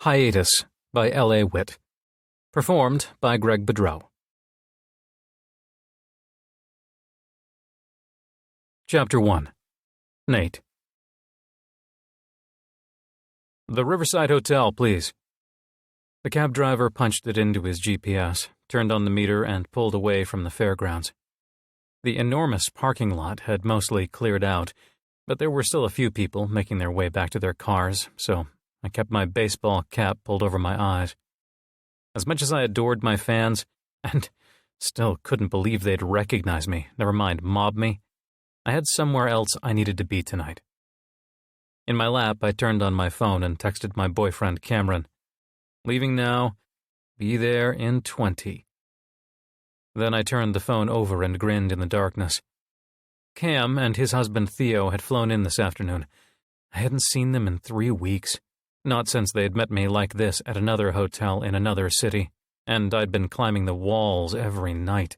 Hiatus by L.A. Witt. Performed by Greg Boudreaux. Chapter 1. Nate. The Riverside Hotel, please. The cab driver punched it into his GPS, turned on the meter, and pulled away from the fairgrounds. The enormous parking lot had mostly cleared out, but there were still a few people making their way back to their cars, so I kept my baseball cap pulled over my eyes. As much as I adored my fans, and still couldn't believe they'd recognize me, never mind mob me, I had somewhere else I needed to be tonight. In my lap, I turned on my phone and texted my boyfriend Cameron. Leaving now, be there in 20. Then I turned the phone over and grinned in the darkness. Cam and his husband Theo had flown in this afternoon. I hadn't seen them in 3 weeks. Not since they'd met me like this at another hotel in another city, and I'd been climbing the walls every night.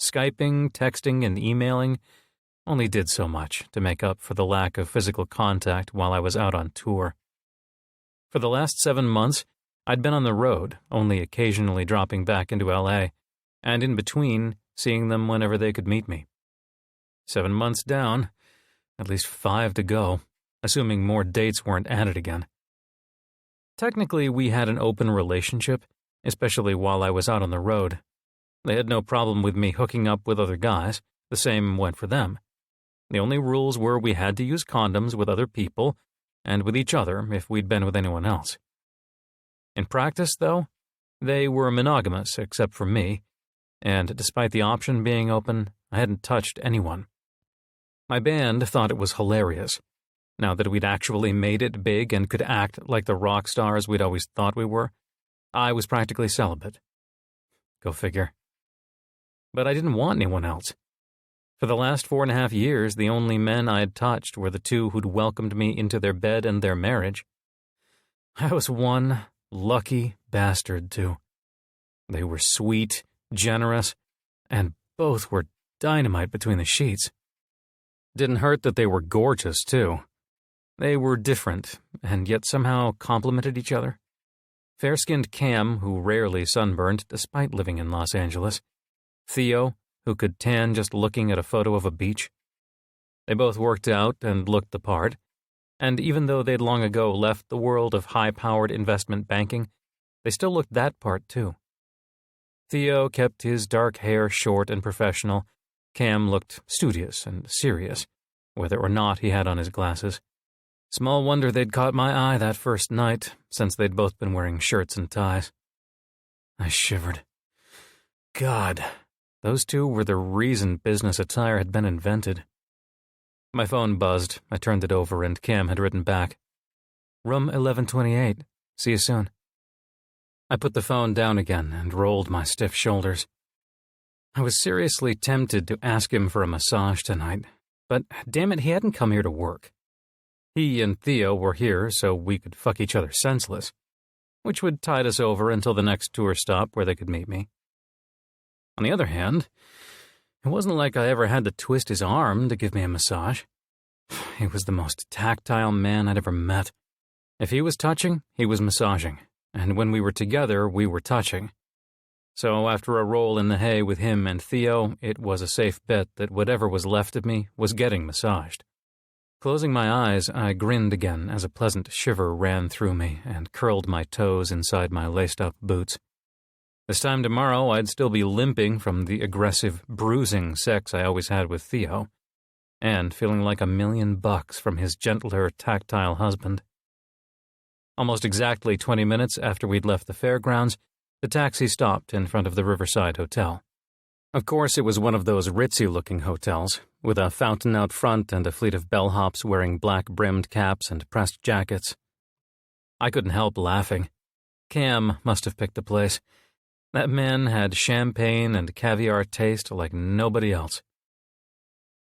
Skyping, texting, and emailing only did so much to make up for the lack of physical contact while I was out on tour. For the last 7 months, I'd been on the road, only occasionally dropping back into L.A., and in between, seeing them whenever they could meet me. 7 months down, at least 5 to go, assuming more dates weren't added again. Technically, we had an open relationship, especially while I was out on the road. They had no problem with me hooking up with other guys. The same went for them. The only rules were we had to use condoms with other people and with each other if we'd been with anyone else. In practice, though, they were monogamous except for me, and despite the option being open, I hadn't touched anyone. My band thought it was hilarious. Now that we'd actually made it big and could act like the rock stars we'd always thought we were, I was practically celibate. Go figure. But I didn't want anyone else. For the last 4.5 years, the only men I had touched were the 2 who'd welcomed me into their bed and their marriage. I was one lucky bastard, too. They were sweet, generous, and both were dynamite between the sheets. Didn't hurt that they were gorgeous, too. They were different, and yet somehow complemented each other. Fair-skinned Cam, who rarely sunburned despite living in Los Angeles. Theo, who could tan just looking at a photo of a beach. They both worked out and looked the part, and even though they'd long ago left the world of high-powered investment banking, they still looked that part too. Theo kept his dark hair short and professional. Cam looked studious and serious, whether or not he had on his glasses. Small wonder they'd caught my eye that first night, since they'd both been wearing shirts and ties. I shivered. God, those 2 were the reason business attire had been invented. My phone buzzed. I turned it over, and Cam had written back, "Room 1128. See you soon." I put the phone down again and rolled my stiff shoulders. I was seriously tempted to ask him for a massage tonight, but damn it, he hadn't come here to work. He and Theo were here so we could fuck each other senseless, which would tide us over until the next tour stop where they could meet me. On the other hand, it wasn't like I ever had to twist his arm to give me a massage. He was the most tactile man I'd ever met. If he was touching, he was massaging, and when we were together, we were touching. So after a roll in the hay with him and Theo, it was a safe bet that whatever was left of me was getting massaged. Closing my eyes, I grinned again as a pleasant shiver ran through me and curled my toes inside my laced-up boots. This time tomorrow, I'd still be limping from the aggressive, bruising sex I always had with Theo, and feeling like $1,000,000 from his gentler, tactile husband. Almost exactly 20 minutes after we'd left the fairgrounds, the taxi stopped in front of the Riverside Hotel. Of course, it was one of those ritzy-looking hotels, with a fountain out front and a fleet of bellhops wearing black-brimmed caps and pressed jackets. I couldn't help laughing. Cam must have picked the place. That man had champagne and caviar taste like nobody else.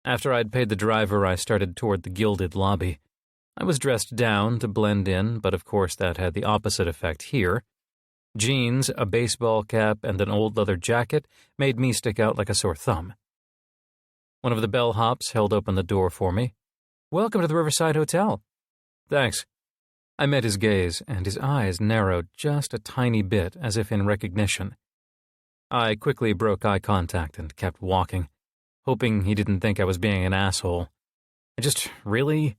After I'd paid the driver, I started toward the gilded lobby. I was dressed down to blend in, but of course that had the opposite effect here. Jeans, a baseball cap, and an old leather jacket made me stick out like a sore thumb. One of the bellhops held open the door for me. "Welcome to the Riverside Hotel." "Thanks." I met his gaze, and his eyes narrowed just a tiny bit as if in recognition. I quickly broke eye contact and kept walking, hoping he didn't think I was being an asshole. I just really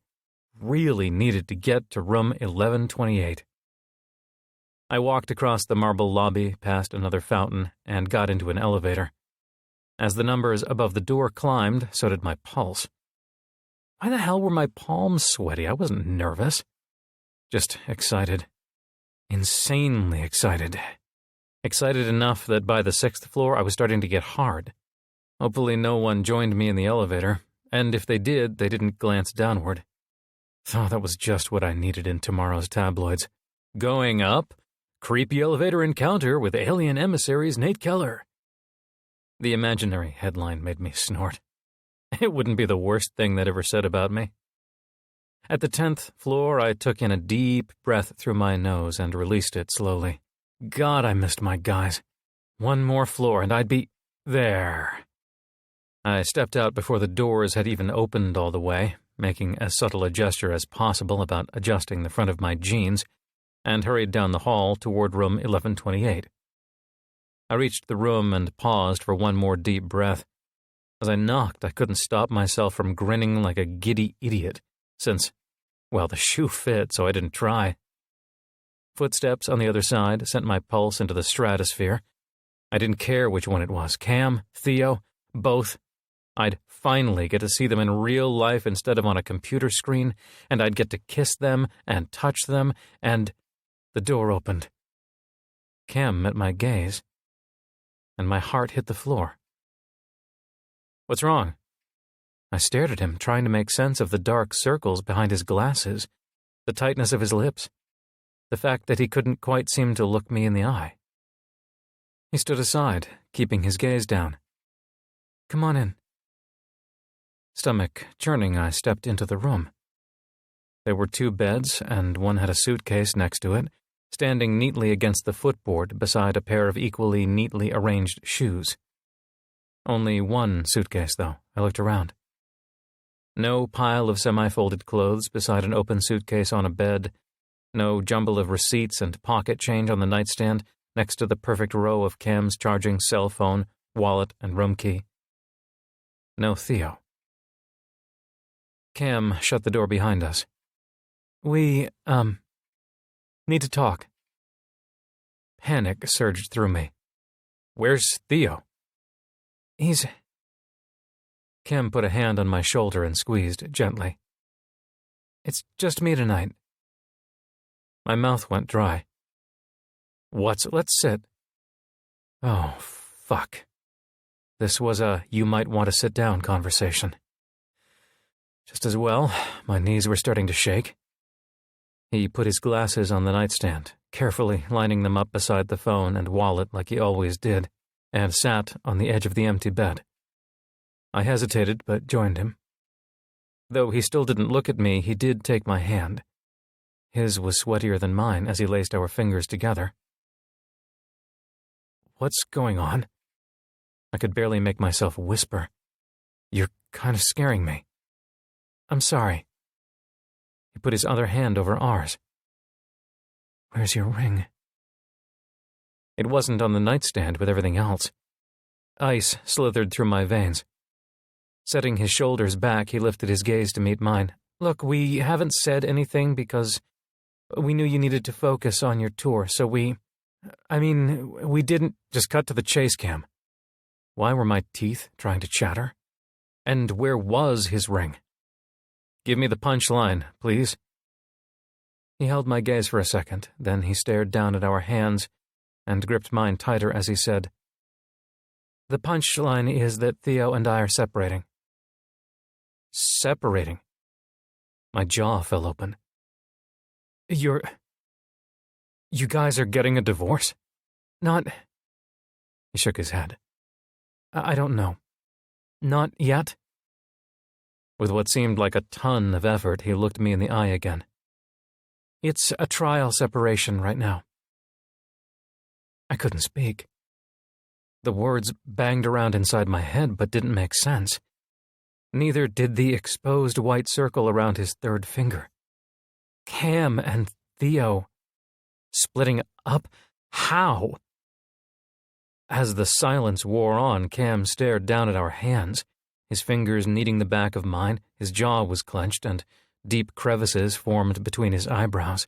needed to get to room 1128. I walked across the marble lobby, past another fountain, and got into an elevator. As the numbers above the door climbed, so did my pulse. Why the hell were my palms sweaty? I wasn't nervous. Just excited. Insanely excited. Excited enough that by the 6th floor I was starting to get hard. Hopefully no one joined me in the elevator, and if they did, they didn't glance downward. Oh, that was just what I needed in tomorrow's tabloids. Going up, creepy elevator encounter with alien emissaries Nate Keller. The imaginary headline made me snort. It wouldn't be the worst thing they'd ever said about me. At the 10th floor, I took in a deep breath through my nose and released it slowly. God, I missed my guys. One more floor and I'd be there. I stepped out before the doors had even opened all the way, making as subtle a gesture as possible about adjusting the front of my jeans, and hurried down the hall toward room 1128. I reached the room and paused for one more deep breath. As I knocked, I couldn't stop myself from grinning like a giddy idiot, since, well, the shoe fit, so I didn't try. Footsteps on the other side sent my pulse into the stratosphere. I didn't care which one it was, Cam, Theo, both. I'd finally get to see them in real life instead of on a computer screen, and I'd get to kiss them and touch them, and the door opened. Cam met my gaze, and my heart hit the floor. What's wrong? I stared at him, trying to make sense of the dark circles behind his glasses, the tightness of his lips, the fact that he couldn't quite seem to look me in the eye. He stood aside, keeping his gaze down. Come on in. Stomach churning, I stepped into the room. There were 2 beds, and one had a suitcase next to it, standing neatly against the footboard beside a pair of equally neatly arranged shoes. Only one suitcase, though. I looked around. No pile of semi-folded clothes beside an open suitcase on a bed, no jumble of receipts and pocket change on the nightstand next to the perfect row of Cam's charging cell phone, wallet, and room key. No Theo. Cam shut the door behind us. We, need to talk. Panic surged through me. Where's Theo? Cam put a hand on my shoulder and squeezed gently. It's just me tonight. My mouth went dry. Let's sit. Oh, fuck. This was a you might want to sit down conversation. Just as well, my knees were starting to shake. He put his glasses on the nightstand, carefully lining them up beside the phone and wallet like he always did, and sat on the edge of the empty bed. I hesitated, but joined him. Though he still didn't look at me, he did take my hand. His was sweatier than mine as he laced our fingers together. What's going on? I could barely make myself whisper. You're kind of scaring me. I'm sorry. He put his other hand over ours. Where's your ring? It wasn't on the nightstand with everything else. Ice slithered through my veins. Setting his shoulders back, he lifted his gaze to meet mine. Look, we haven't said anything because we knew you needed to focus on your tour, so we didn't just cut to the chase, Cam. Why were my teeth trying to chatter? And where was his ring? Give me the punchline, please. He held my gaze for a second, then he stared down at our hands and gripped mine tighter as he said, The punchline is that Theo and I are separating. Separating? My jaw fell open. You guys are getting a divorce? Not... He shook his head. I don't know. Not yet? With what seemed like a ton of effort, he looked me in the eye again. It's a trial separation right now. I couldn't speak. The words banged around inside my head but didn't make sense. Neither did the exposed white circle around his third finger. Cam and Theo. Splitting up? How? As the silence wore on, Cam stared down at our hands, his fingers kneading the back of mine. His jaw was clenched, and deep crevices formed between his eyebrows.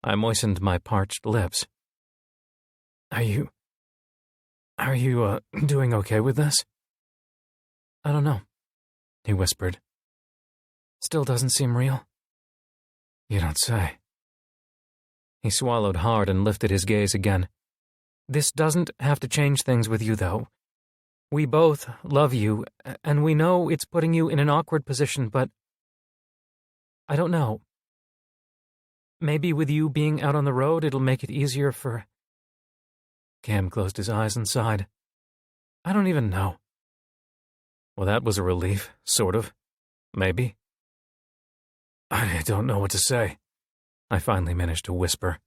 I moistened my parched lips. Are you doing okay with this? I don't know, he whispered. Still doesn't seem real. You don't say. He swallowed hard and lifted his gaze again. This doesn't have to change things with you, though. We both love you, and we know it's putting you in an awkward position, but I don't know. Maybe with you being out on the road, it'll make it easier for... Cam closed his eyes and sighed. I don't even know. Well, that was a relief, sort of. Maybe. I don't know what to say, I finally managed to whisper.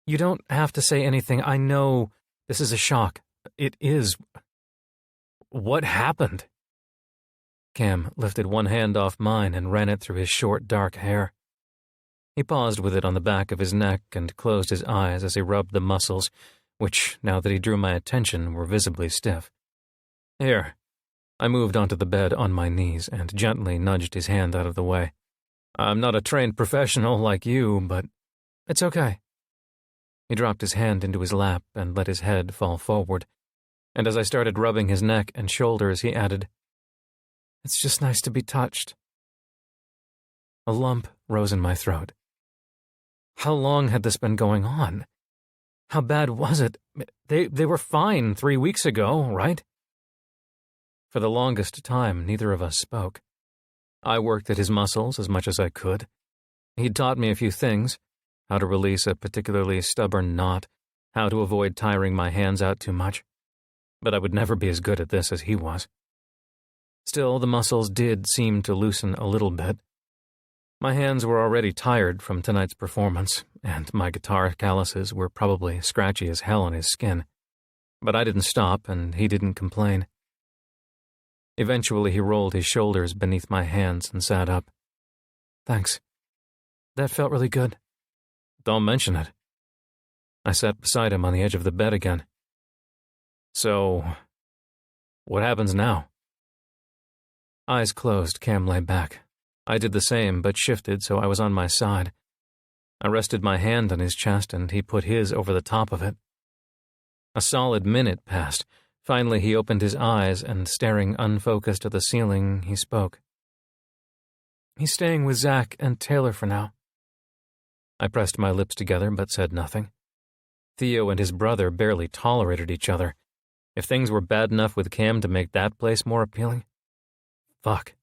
You don't have to say anything. I know this is a shock. It is. What happened? Cam lifted one hand off mine and ran it through his short, dark hair. He paused with it on the back of his neck and closed his eyes as he rubbed the muscles, which, now that he drew my attention, were visibly stiff. Here. I moved onto the bed on my knees and gently nudged his hand out of the way. I'm not a trained professional like you, but it's okay. He dropped his hand into his lap and let his head fall forward, and as I started rubbing his neck and shoulders, he added, It's just nice to be touched. A lump rose in my throat. How long had this been going on? How bad was it? They were fine 3 weeks ago, right? For the longest time, neither of us spoke. I worked at his muscles as much as I could. He'd taught me a few things, how to release a particularly stubborn knot, how to avoid tiring my hands out too much. But I would never be as good at this as he was. Still, the muscles did seem to loosen a little bit. My hands were already tired from tonight's performance, and my guitar calluses were probably scratchy as hell on his skin. But I didn't stop, and he didn't complain. Eventually, he rolled his shoulders beneath my hands and sat up. Thanks. That felt really good. Don't mention it. I sat beside him on the edge of the bed again. So, what happens now? Eyes closed, Cam lay back. I did the same, but shifted so I was on my side. I rested my hand on his chest, and he put his over the top of it. A solid minute passed. Finally, he opened his eyes, and staring unfocused at the ceiling, he spoke. He's staying with Zach and Taylor for now. I pressed my lips together, but said nothing. Theo and his brother barely tolerated each other. If things were bad enough with Cam to make that place more appealing. Fuck.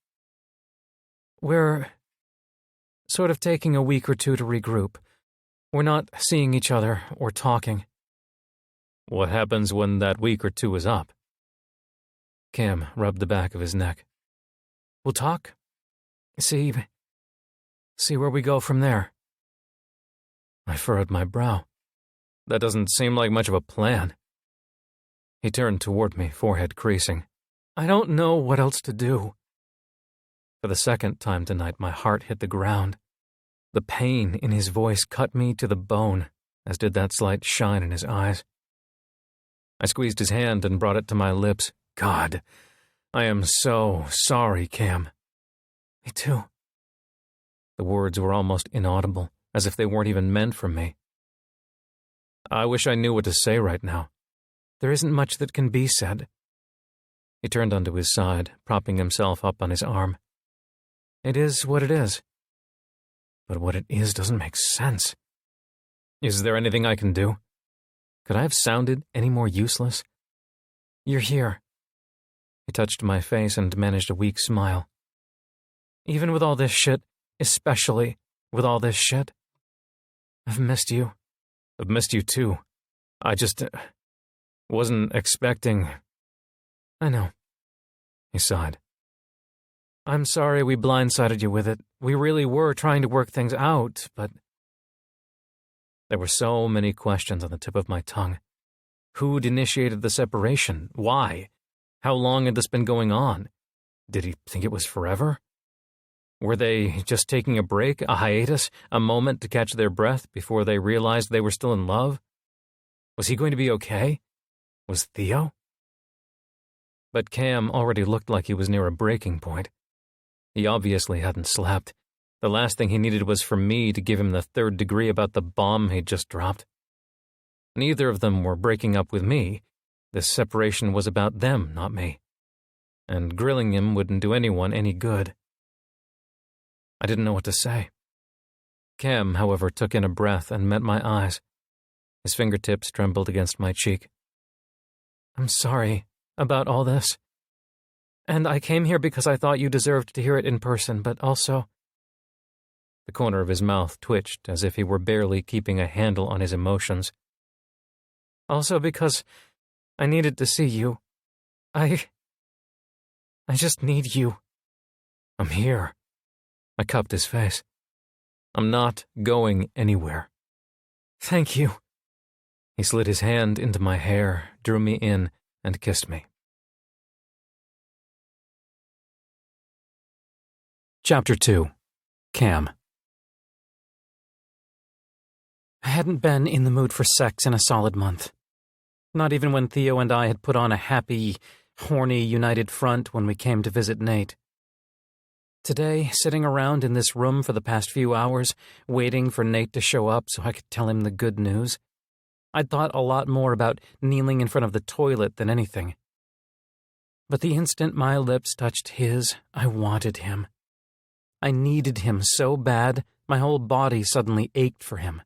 We're sort of taking a week or two to regroup. We're not seeing each other or talking. What happens when that week or two is up? Cam rubbed the back of his neck. We'll talk. See where we go from there. I furrowed my brow. That doesn't seem like much of a plan. He turned toward me, forehead creasing. I don't know what else to do. For the second time tonight, my heart hit the ground. The pain in his voice cut me to the bone, as did that slight shine in his eyes. I squeezed his hand and brought it to my lips. God, I am so sorry, Cam. Me too. The words were almost inaudible, as if they weren't even meant for me. I wish I knew what to say right now. There isn't much that can be said. He turned onto his side, propping himself up on his arm. It is what it is. But what it is doesn't make sense. Is there anything I can do? Could I have sounded any more useless? You're here. He touched my face and managed a weak smile. Even with all this shit, especially with all this shit, I've missed you. I've missed you too. I just wasn't expecting... I know. He sighed. I'm sorry we blindsided you with it. We really were trying to work things out, but... There were so many questions on the tip of my tongue. Who'd initiated the separation? Why? How long had this been going on? Did he think it was forever? Were they just taking a break, a hiatus, a moment to catch their breath before they realized they were still in love? Was he going to be okay? Was Theo? But Cam already looked like he was near a breaking point. He obviously hadn't slept. The last thing he needed was for me to give him the third degree about the bomb he'd just dropped. Neither of them were breaking up with me. This separation was about them, not me. And grilling him wouldn't do anyone any good. I didn't know what to say. Cam, however, took in a breath and met my eyes. His fingertips trembled against my cheek. "I'm sorry about all this. And I came here because I thought you deserved to hear it in person, but also—" The corner of his mouth twitched as if he were barely keeping a handle on his emotions. "Also because I needed to see you. I just need you." "I'm here." I cupped his face. "I'm not going anywhere." "Thank you." He slid his hand into my hair, drew me in, and kissed me. Chapter 2. Cam. I hadn't been in the mood for sex in a solid month. Not even when Theo and I had put on a happy, horny, united front when we came to visit Nate. Today, sitting around in this room for the past few hours, waiting for Nate to show up so I could tell him the good news, I'd thought a lot more about kneeling in front of the toilet than anything. But the instant my lips touched his, I wanted him. I needed him so bad, my whole body suddenly ached for him.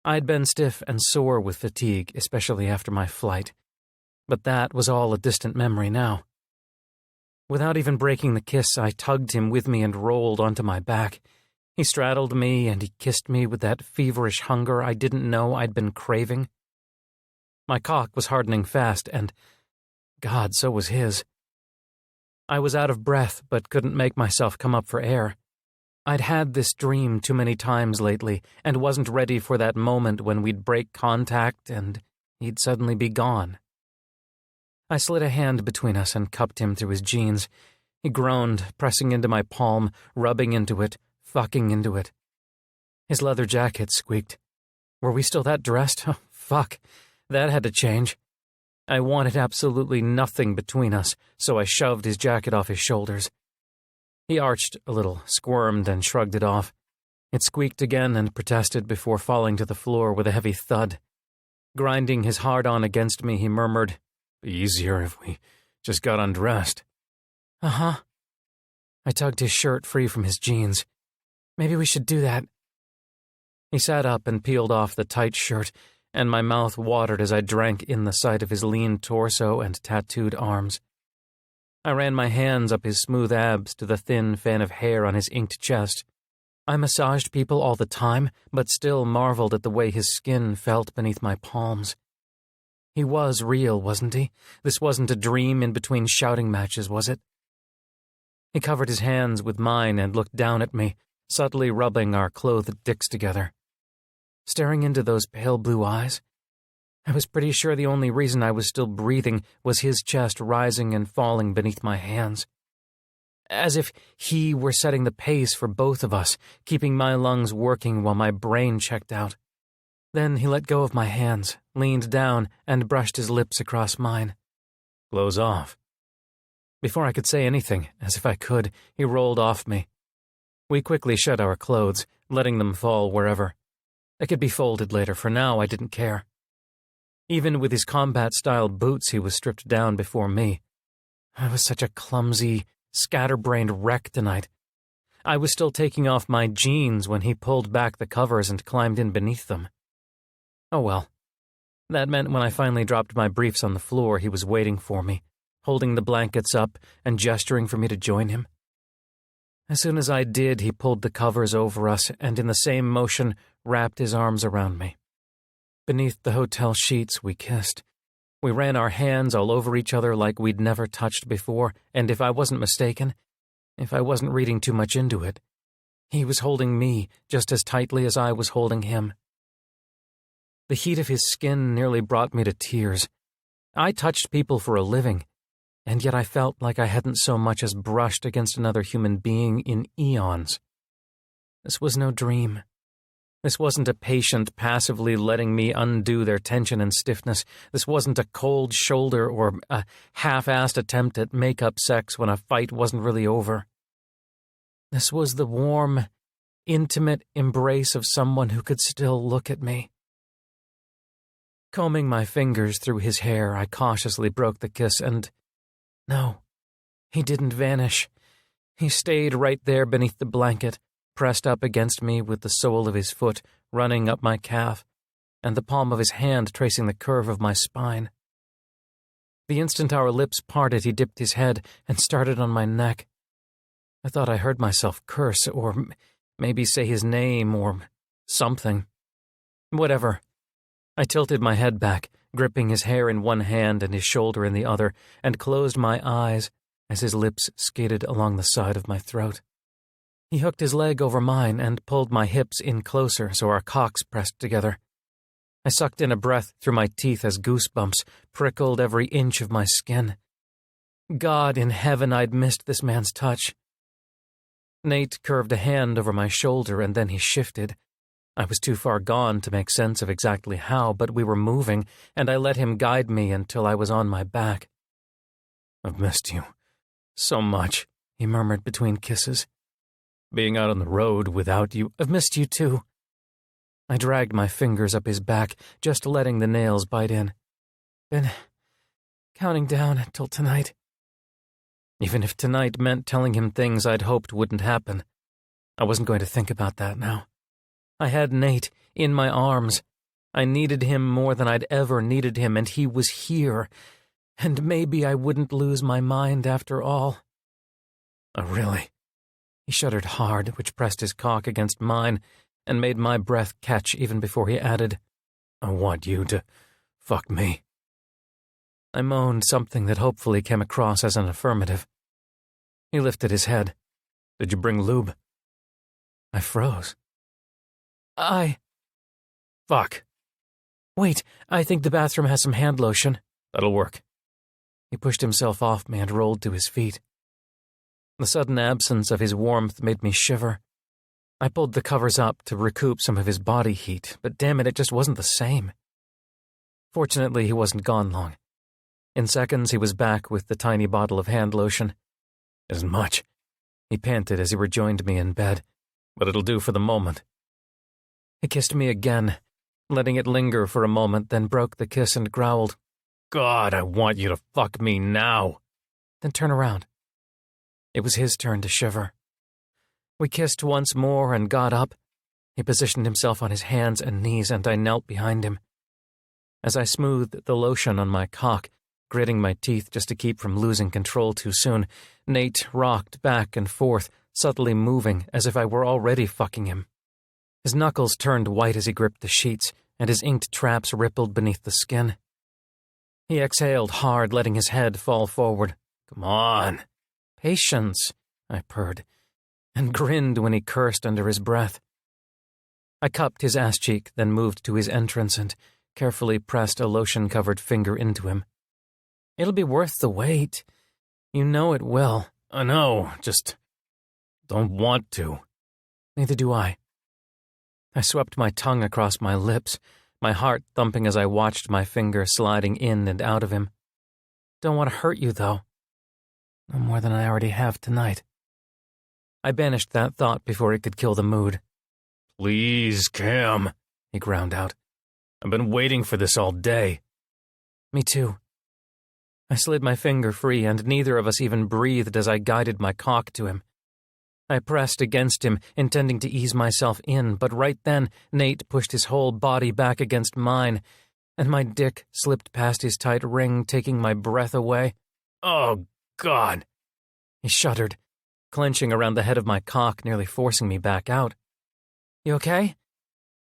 I'd been stiff and sore with fatigue, especially after my flight. But that was all a distant memory now. Without even breaking the kiss, I tugged him with me and rolled onto my back. He straddled me and he kissed me with that feverish hunger I didn't know I'd been craving. My cock was hardening fast and, God, so was his. I was out of breath but couldn't make myself come up for air. I'd had this dream too many times lately and wasn't ready for that moment when we'd break contact and he'd suddenly be gone. I slid a hand between us and cupped him through his jeans. He groaned, pressing into my palm, rubbing into it, fucking into it. His leather jacket squeaked. Were we still that dressed? Oh, fuck. That had to change. I wanted absolutely nothing between us, so I shoved his jacket off his shoulders. He arched a little, squirmed, and shrugged it off. It squeaked again and protested before falling to the floor with a heavy thud. Grinding his hard-on against me, he murmured, "Be easier if we just got undressed." "Uh-huh." I tugged his shirt free from his jeans. "Maybe we should do that." He sat up and peeled off the tight shirt, and my mouth watered as I drank in the sight of his lean torso and tattooed arms. I ran my hands up his smooth abs to the thin fan of hair on his inked chest. I massaged people all the time, but still marveled at the way his skin felt beneath my palms. He was real, wasn't he? This wasn't a dream in between shouting matches, was it? He covered his hands with mine and looked down at me, subtly rubbing our clothed dicks together. Staring into those pale blue eyes, I was pretty sure the only reason I was still breathing was his chest rising and falling beneath my hands. As if he were setting the pace for both of us, keeping my lungs working while my brain checked out. Then he let go of my hands, leaned down, and brushed his lips across mine. "Clothes off." Before I could say anything, as if I could, he rolled off me. We quickly shed our clothes, letting them fall wherever. They could be folded later, for now I didn't care. Even with his combat-style boots, he was stripped down before me. I was such a clumsy, scatterbrained wreck tonight. I was still taking off my jeans when he pulled back the covers and climbed in beneath them. Oh well. That meant when I finally dropped my briefs on the floor, he was waiting for me, holding the blankets up and gesturing for me to join him. As soon as I did, he pulled the covers over us and in the same motion wrapped his arms around me. Beneath the hotel sheets, we kissed. We ran our hands all over each other like we'd never touched before, and if I wasn't mistaken, if I wasn't reading too much into it, he was holding me just as tightly as I was holding him. The heat of his skin nearly brought me to tears. I touched people for a living, and yet I felt like I hadn't so much as brushed against another human being in eons. This was no dream. This wasn't a patient passively letting me undo their tension and stiffness. This wasn't a cold shoulder or a half-assed attempt at make-up sex when a fight wasn't really over. This was the warm, intimate embrace of someone who could still look at me. Combing my fingers through his hair, I cautiously broke the kiss and... No, he didn't vanish. He stayed right there beneath the blanket, pressed up against me with the sole of his foot running up my calf, and the palm of his hand tracing the curve of my spine. The instant our lips parted, he dipped his head and started on my neck. I thought I heard myself curse, or maybe say his name, or something. Whatever. I tilted my head back, gripping his hair in one hand and his shoulder in the other, and closed my eyes as his lips skated along the side of my throat. He hooked his leg over mine and pulled my hips in closer so our cocks pressed together. I sucked in a breath through my teeth as goosebumps prickled every inch of my skin. God in heaven, I'd missed this man's touch. Nate curved a hand over my shoulder and then he shifted. I was too far gone to make sense of exactly how, but we were moving, and I let him guide me until I was on my back. "I've missed you so much," he murmured between kisses. "Being out on the road without you, I've missed you too." I dragged my fingers up his back, just letting the nails bite in. "Been counting down till tonight." Even if tonight meant telling him things I'd hoped wouldn't happen, I wasn't going to think about that now. I had Nate in my arms. I needed him more than I'd ever needed him, and he was here. And maybe I wouldn't lose my mind after all. "Oh, really?" He shuddered hard, which pressed his cock against mine and made my breath catch even before he added, "I want you to fuck me." I moaned something that hopefully came across as an affirmative. He lifted his head. "Did you bring lube?" I froze. Fuck. Wait, I think the bathroom has some hand lotion. That'll work." He pushed himself off me and rolled to his feet. The sudden absence of his warmth made me shiver. I pulled the covers up to recoup some of his body heat, but damn it just wasn't the same. Fortunately, he wasn't gone long. In seconds, he was back with the tiny bottle of hand lotion. "Isn't much," he panted as he rejoined me in bed, "but it'll do for the moment." He kissed me again, letting it linger for a moment, then broke the kiss and growled, "God, I want you to fuck me now." Then turn around. It was his turn to shiver. We kissed once more and got up. He positioned himself on his hands and knees, and I knelt behind him. As I smoothed the lotion on my cock, gritting my teeth just to keep from losing control too soon, Nate rocked back and forth, subtly moving as if I were already fucking him. His knuckles turned white as he gripped the sheets, and his inked traps rippled beneath the skin. He exhaled hard, letting his head fall forward. "Come on." "Patience," I purred, and grinned when he cursed under his breath. I cupped his ass cheek, then moved to his entrance and carefully pressed a lotion-covered finger into him. "It'll be worth the wait. You know it will." "I know, just don't want to." "Neither do I." I swept my tongue across my lips, my heart thumping as I watched my finger sliding in and out of him. "Don't want to hurt you, though. No more than I already have tonight." I banished that thought before it could kill the mood. "Please, Cam," he ground out. "I've been waiting for this all day." "Me too." I slid my finger free, and neither of us even breathed as I guided my cock to him. I pressed against him, intending to ease myself in, but right then Nate pushed his whole body back against mine, and my dick slipped past his tight ring, taking my breath away. "Oh, God!" He shuddered, clenching around the head of my cock, nearly forcing me back out. "You okay?"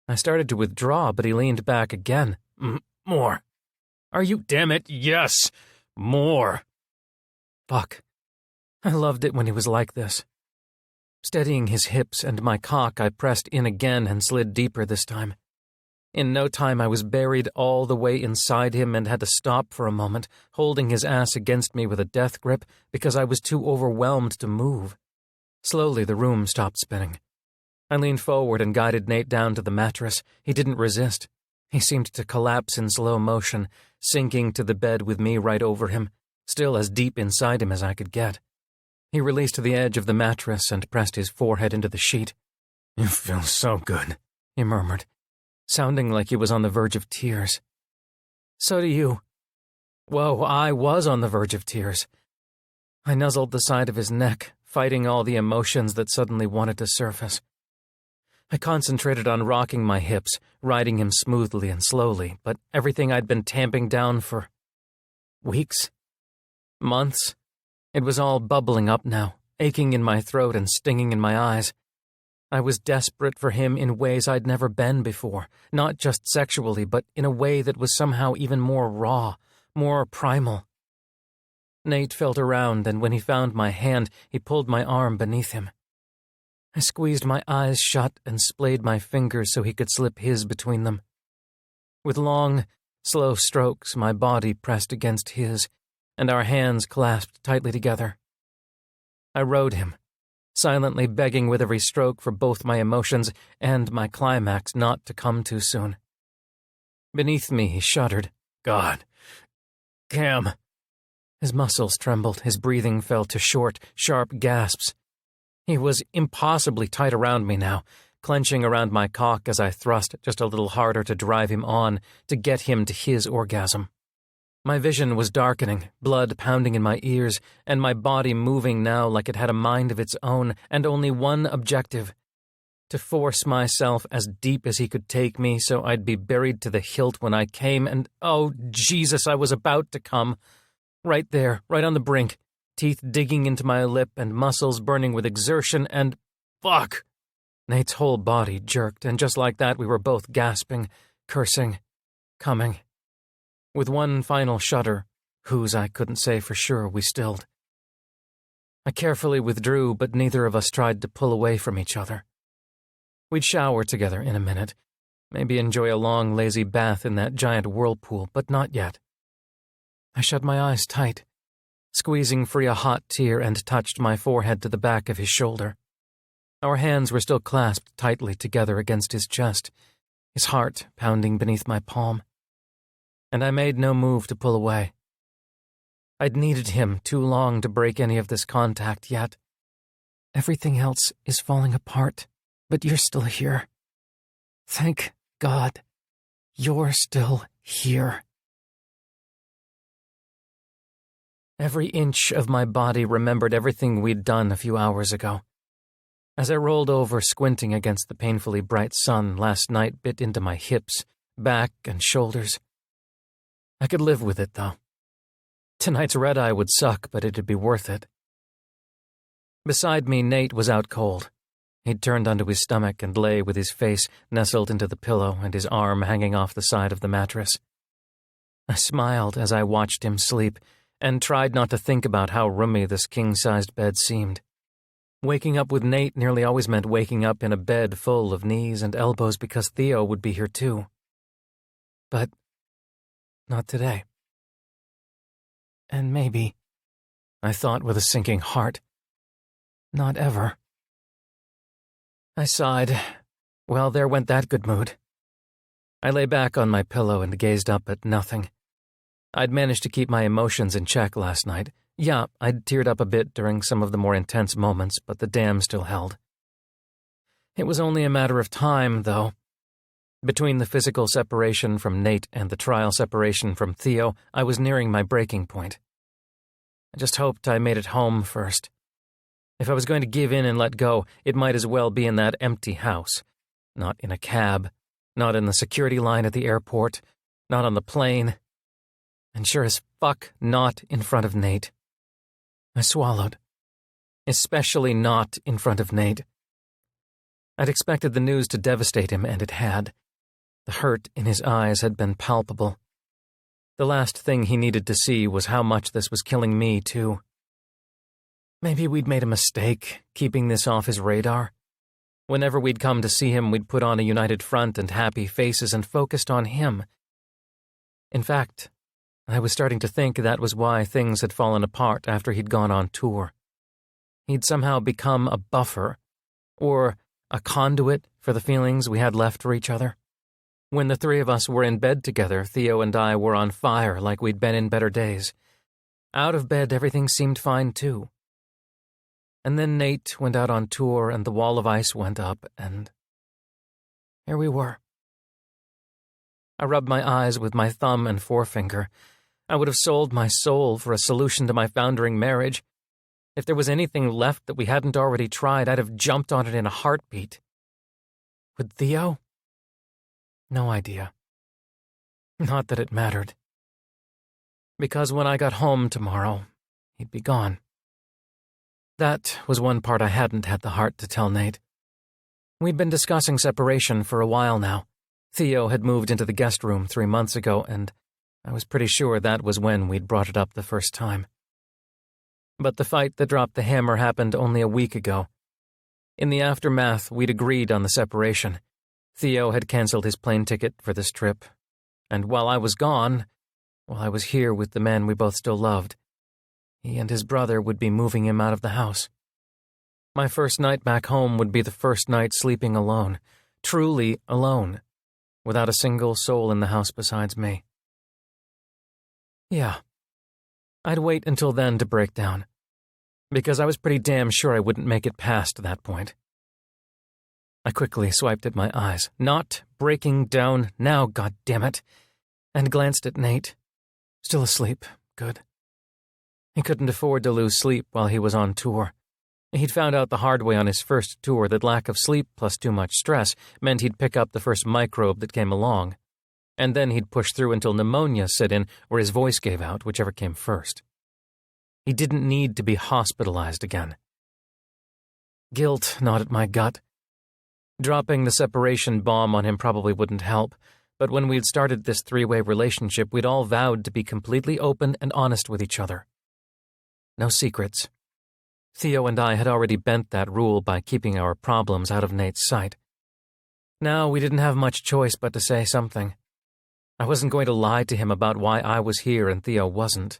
I started to withdraw, but he leaned back again. More. Are you— Damn it, yes! More." Fuck. I loved it when he was like this. Steadying his hips and my cock, I pressed in again and slid deeper this time. In no time I was buried all the way inside him and had to stop for a moment, holding his ass against me with a death grip because I was too overwhelmed to move. Slowly the room stopped spinning. I leaned forward and guided Nate down to the mattress. He didn't resist. He seemed to collapse in slow motion, sinking to the bed with me right over him, still as deep inside him as I could get. He released the edge of the mattress and pressed his forehead into the sheet. "You feel so good," he murmured, sounding like he was on the verge of tears. "So do you." Whoa, I was on the verge of tears. I nuzzled the side of his neck, fighting all the emotions that suddenly wanted to surface. I concentrated on rocking my hips, riding him smoothly and slowly, but everything I'd been tamping down for weeks, months, it was all bubbling up now, aching in my throat and stinging in my eyes. I was desperate for him in ways I'd never been before, not just sexually, but in a way that was somehow even more raw, more primal. Nate felt around, and when he found my hand, he pulled my arm beneath him. I squeezed my eyes shut and splayed my fingers so he could slip his between them. With long, slow strokes, my body pressed against his, and our hands clasped tightly together. I rode him, silently begging with every stroke for both my emotions and my climax not to come too soon. Beneath me, he shuddered. "God. Cam." His muscles trembled, his breathing fell to short, sharp gasps. He was impossibly tight around me now, clenching around my cock as I thrust just a little harder to drive him on, to get him to his orgasm. My vision was darkening, blood pounding in my ears, and my body moving now like it had a mind of its own, and only one objective: to force myself as deep as he could take me so I'd be buried to the hilt when I came, and oh, Jesus, I was about to come. Right there, right on the brink, teeth digging into my lip and muscles burning with exertion, and fuck! Nate's whole body jerked, and just like that we were both gasping, cursing, coming. With one final shudder, whose I couldn't say for sure, we stilled. I carefully withdrew, but neither of us tried to pull away from each other. We'd shower together in a minute, maybe enjoy a long, lazy bath in that giant whirlpool, but not yet. I shut my eyes tight, squeezing free a hot tear, and touched my forehead to the back of his shoulder. Our hands were still clasped tightly together against his chest, his heart pounding beneath my palm. And I made no move to pull away. I'd needed him too long to break any of this contact yet. "Everything else is falling apart, but you're still here. Thank God, you're still here." Every inch of my body remembered everything we'd done a few hours ago. As I rolled over, squinting against the painfully bright sun, last night bit into my hips, back, and shoulders. I could live with it, though. Tonight's red-eye would suck, but it'd be worth it. Beside me, Nate was out cold. He'd turned onto his stomach and lay with his face nestled into the pillow and his arm hanging off the side of the mattress. I smiled as I watched him sleep, and tried not to think about how roomy this king-sized bed seemed. Waking up with Nate nearly always meant waking up in a bed full of knees and elbows because Theo would be here too. But not today. And maybe, I thought with a sinking heart, not ever. I sighed. Well, there went that good mood. I lay back on my pillow and gazed up at nothing. I'd managed to keep my emotions in check last night. Yeah, I'd teared up a bit during some of the more intense moments, but the dam still held. It was only a matter of time, though. Between the physical separation from Nate and the trial separation from Theo, I was nearing my breaking point. I just hoped I made it home first. If I was going to give in and let go, it might as well be in that empty house. Not in a cab, not in the security line at the airport, not on the plane, and sure as fuck not in front of Nate. I swallowed. Especially not in front of Nate. I'd expected the news to devastate him, and it had. The hurt in his eyes had been palpable. The last thing he needed to see was how much this was killing me, too. Maybe we'd made a mistake, keeping this off his radar. Whenever we'd come to see him, we'd put on a united front and happy faces and focused on him. In fact, I was starting to think that was why things had fallen apart after he'd gone on tour. He'd somehow become a buffer, or a conduit for the feelings we had left for each other. When the three of us were in bed together, Theo and I were on fire like we'd been in better days. Out of bed, everything seemed fine too. And then Nate went out on tour and the wall of ice went up, and here we were. I rubbed my eyes with my thumb and forefinger. I would have sold my soul for a solution to my foundering marriage. If there was anything left that we hadn't already tried, I'd have jumped on it in a heartbeat. Would Theo? No idea. Not that it mattered. Because when I got home tomorrow, he'd be gone. That was one part I hadn't had the heart to tell Nate. We'd been discussing separation for a while now. Theo had moved into the guest room 3 months ago, and I was pretty sure that was when we'd brought it up the first time. But the fight that dropped the hammer happened only a week ago. In the aftermath, we'd agreed on the separation. Theo had canceled his plane ticket for this trip, and while I was gone, while I was here with the man we both still loved, he and his brother would be moving him out of the house. My first night back home would be the first night sleeping alone, truly alone, without a single soul in the house besides me. Yeah, I'd wait until then to break down, because I was pretty damn sure I wouldn't make it past that point. I quickly swiped at my eyes, not breaking down now, goddammit, and glanced at Nate. Still asleep, good. He couldn't afford to lose sleep while he was on tour. He'd found out the hard way on his first tour that lack of sleep plus too much stress meant he'd pick up the first microbe that came along, and then he'd push through until pneumonia set in or his voice gave out, whichever came first. He didn't need to be hospitalized again. Guilt gnawed at my gut. Dropping the separation bomb on him probably wouldn't help, but when we'd started this three-way relationship, we'd all vowed to be completely open and honest with each other. No secrets. Theo and I had already bent that rule by keeping our problems out of Nate's sight. Now we didn't have much choice but to say something. I wasn't going to lie to him about why I was here and Theo wasn't.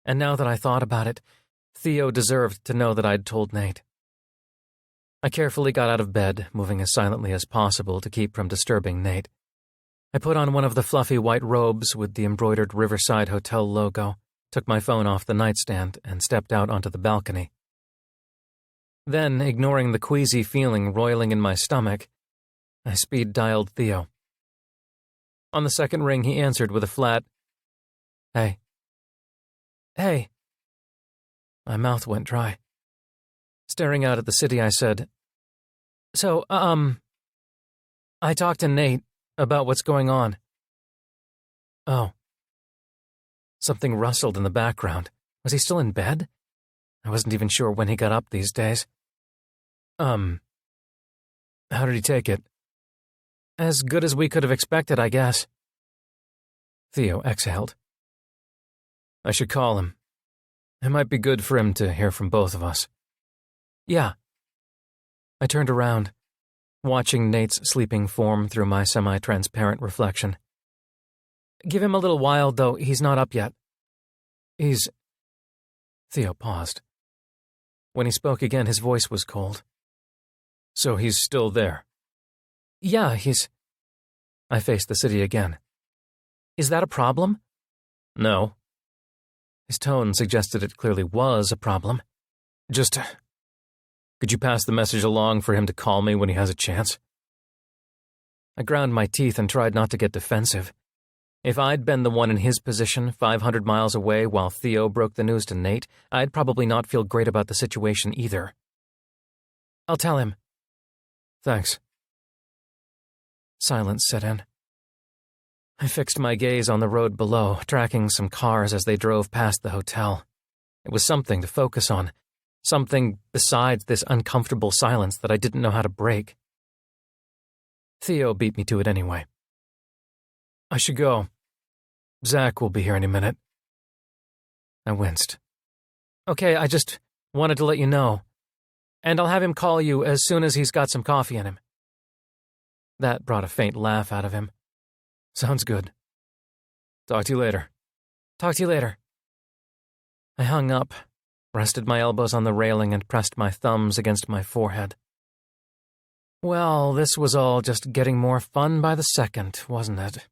And now that I thought about it, Theo deserved to know that I'd told Nate. I carefully got out of bed, moving as silently as possible to keep from disturbing Nate. I put on one of the fluffy white robes with the embroidered Riverside Hotel logo, took my phone off the nightstand, and stepped out onto the balcony. Then, ignoring the queasy feeling roiling in my stomach, I speed-dialed Theo. On the second ring, he answered with a flat, "Hey." "Hey." My mouth went dry. Staring out at the city, I said, "So, I talked to Nate about what's going on." "Oh." Something rustled in the background. Was he still in bed? I wasn't even sure when he got up these days. How did he take it?" "As good as we could have expected, I guess." Theo exhaled. "I should call him. It might be good for him to hear from both of us." "Yeah." I turned around, watching Nate's sleeping form through my semi-transparent reflection. "Give him a little while, though. He's not up yet." Theo paused. When he spoke again, his voice was cold. "So he's still there?" "Yeah, I faced the city again. "Is that a problem?" "No." His tone suggested it clearly was a problem. "Just, could you pass the message along for him to call me when he has a chance?" I ground my teeth and tried not to get defensive. If I'd been the one in his position, 500 miles away while Theo broke the news to Nate, I'd probably not feel great about the situation either. "I'll tell him." "Thanks." Silence set in. I fixed my gaze on the road below, tracking some cars as they drove past the hotel. It was something to focus on, something besides this uncomfortable silence that I didn't know how to break. Theo beat me to it anyway. "I should go. Zach will be here any minute." I winced. "Okay, I just wanted to let you know." and I'll have him call you as soon as he's got some coffee in him." That brought a faint laugh out of him. "Sounds good. Talk to you later." "Talk to you later." I hung up, rested my elbows on the railing, and pressed my thumbs against my forehead. Well, this was all just getting more fun by the second, wasn't it?